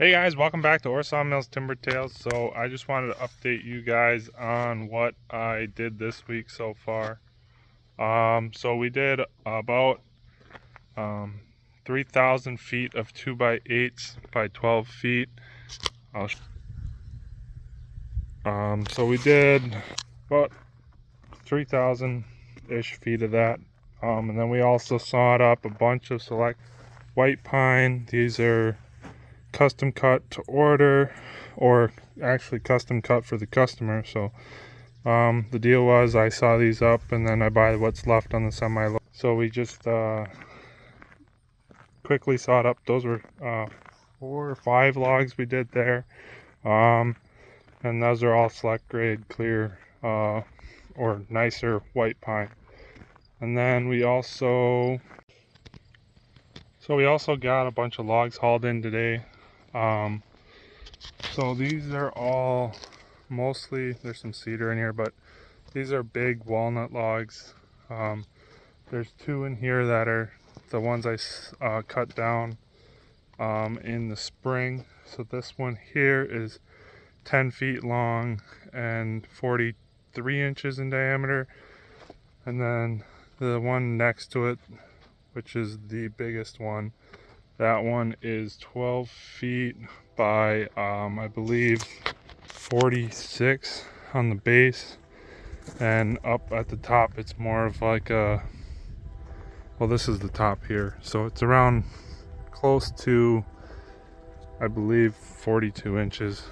Hey guys, welcome back to Ore Sawmills Timber Tales. So I just wanted to update you guys on what I did this week so far. So we did about 3,000 feet of 2x8s by 12 feet. So we did about 3,000-ish feet of that. And then we also sawed up a bunch of select white pine. These are custom cut to order, or actually custom cut for the customer. So the deal was I saw these up and then I buy what's left on the semi-load. So we just quickly sawed up. Those were 4 or 5 logs we did there, and those are all select grade clear or nicer white pine. And then we also got a bunch of logs hauled in today. So these are all mostly, there's some cedar in here, but these are big walnut logs. There's 2 in here that are the ones I cut down in the spring. So this one here is 10 feet long and 43 inches in diameter. And then the one next to it, which is the biggest one, that one is 12 feet by I believe 46 on the base, and up at the top it's more of like a, well, this is the top here, so it's around close to, I believe, 42 inches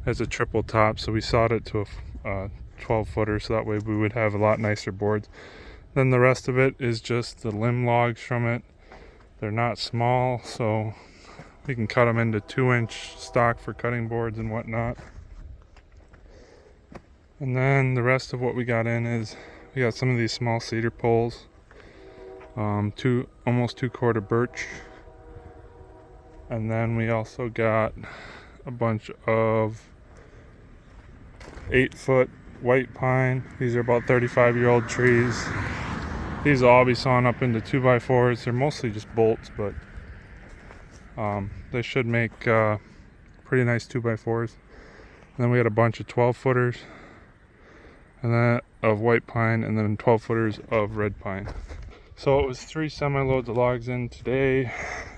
as a triple top. So we sawed it to a 12 footer, so that way we would have a lot nicer boards. Then the rest of it is just the limb logs from it. They're not small, so we can cut them into 2-inch stock for cutting boards and whatnot. And then the rest of what we got in is, we got some of these small cedar poles, almost 2-quarter birch, and then we also got a bunch of 8-foot white pine. These are about 35-year-old trees. These will all be sawn up into 2x4s. They're mostly just bolts, but they should make pretty nice 2x4s. And then we had a bunch of 12-footers, and then of white pine, and then 12-footers of red pine. So it was 3 semi-loads of logs in today,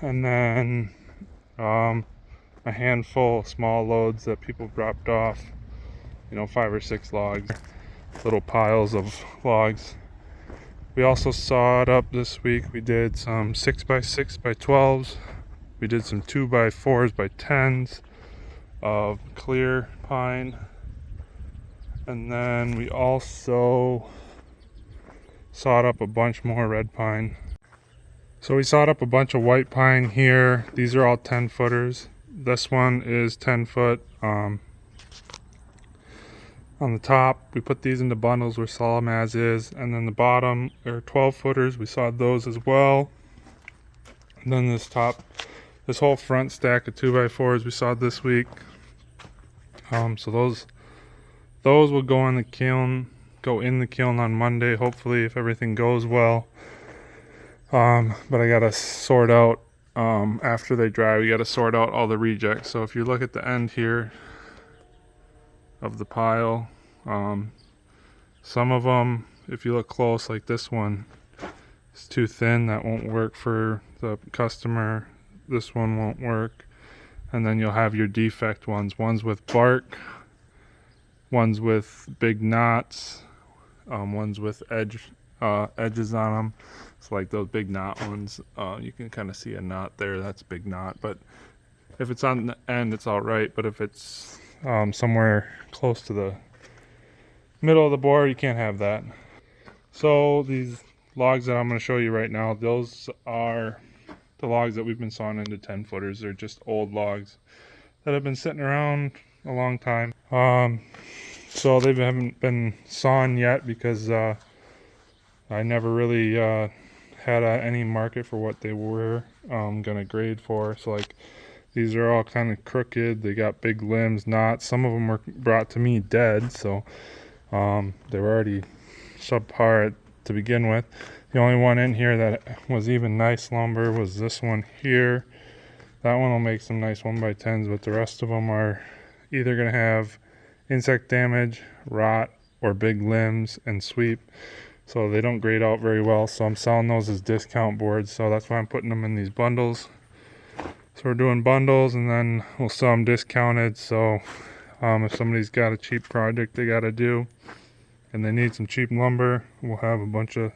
and then a handful of small loads that people dropped off, 5 or 6 logs, little piles of logs. We also sawed up this week. We did some 6x6 by 12s. We did some 2x4s by 10s of clear pine. And then we also sawed up a bunch more red pine. So we sawed up a bunch of white pine here. These are all 10-footers. This one is 10 foot. On the top, we put these into bundles, we saw them as is, and then the bottom are 12-footers. We sawed those as well. And then this whole front stack of 2x4s we sawed this week. So those will go in the kiln on Monday, hopefully, if everything goes well. But I gotta sort out, after they dry, we gotta sort out all the rejects. So if you look at the end here of the pile, some of them, if you look close, like this one, it's too thin. That won't work for the customer. This one won't work. And then you'll have your defect ones with bark, ones with big knots, ones with edges on them. So like those big knot ones, you can kind of see a knot there. That's a big knot. But if it's on the end, it's all right. But if it's somewhere close to the middle of the board, you can't have that. So these logs that I'm going to show you right now, those are the logs that we've been sawing into 10-footers. They're just old logs that have been sitting around a long time. So they haven't been sawn yet because I never really had any market for what they were gonna grade for. So like, these are all kind of crooked. They got big limbs, knots. Some of them were brought to me dead, so they were already subpar to begin with. The only one in here that was even nice lumber was this one here. That one will make some nice 1x10s, but the rest of them are either going to have insect damage, rot, or big limbs and sweep. So they don't grade out very well. So I'm selling those as discount boards. So that's why I'm putting them in these bundles. So we're doing bundles and then we'll sell them discounted. So if somebody's got a cheap project they got to do and they need some cheap lumber, we'll have a bunch of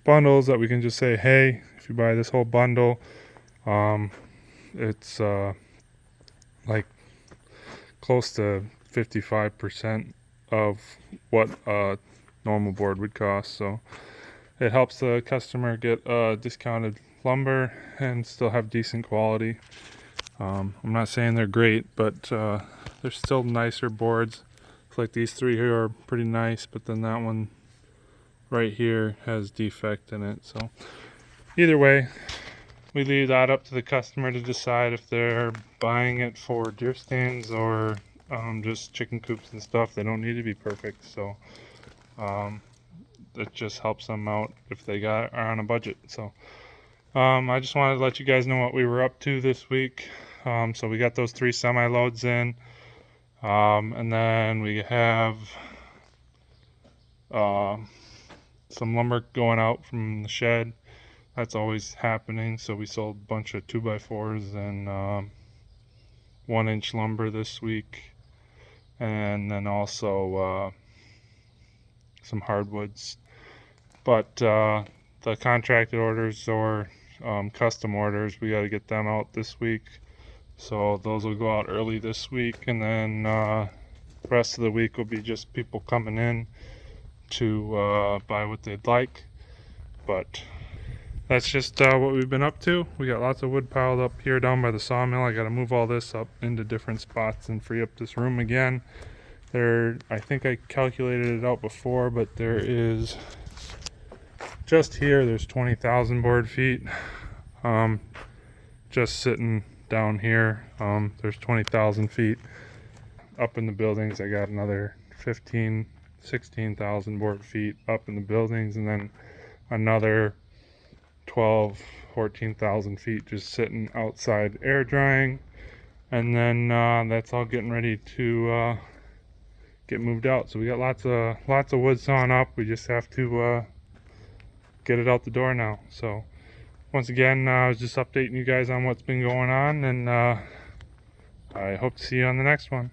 bundles that we can just say, hey, if you buy this whole bundle, it's like close to 55% of what a normal board would cost. So it helps the customer get discounted lumber and still have decent quality. I'm not saying they're great, but they're still nicer boards. It's like these three here are pretty nice, but then that one right here has defect in it. So either way, we leave that up to the customer to decide if they're buying it for deer stands or just chicken coops and stuff. They don't need to be perfect, so it just helps them out if they are on a budget. So I just wanted to let you guys know what we were up to this week. So we got those 3 semi-loads in, and then we have some lumber going out from the shed. That's always happening. So we sold a bunch of 2x4s and 1-inch lumber this week, and then also some hardwoods. But the contracted orders or custom orders, we got to get them out this week. So those will go out early this week, and then the rest of the week will be just people coming in to buy what they'd like. But that's just what we've been up to. We got lots of wood piled up here down by the sawmill. I got to move all this up into different spots and free up this room again. I think I calculated it out before, but there is just here, there's 20,000 board feet. Just sitting down here, there's 20,000 feet. Up in the buildings, I got another 16,000 board feet up in the buildings, and then another 14,000 feet just sitting outside air drying. And then that's all getting ready to get moved out. So we got lots of wood sawn up. We just have to get it out the door now. So once again, I was just updating you guys on what's been going on, and I hope to see you on the next one.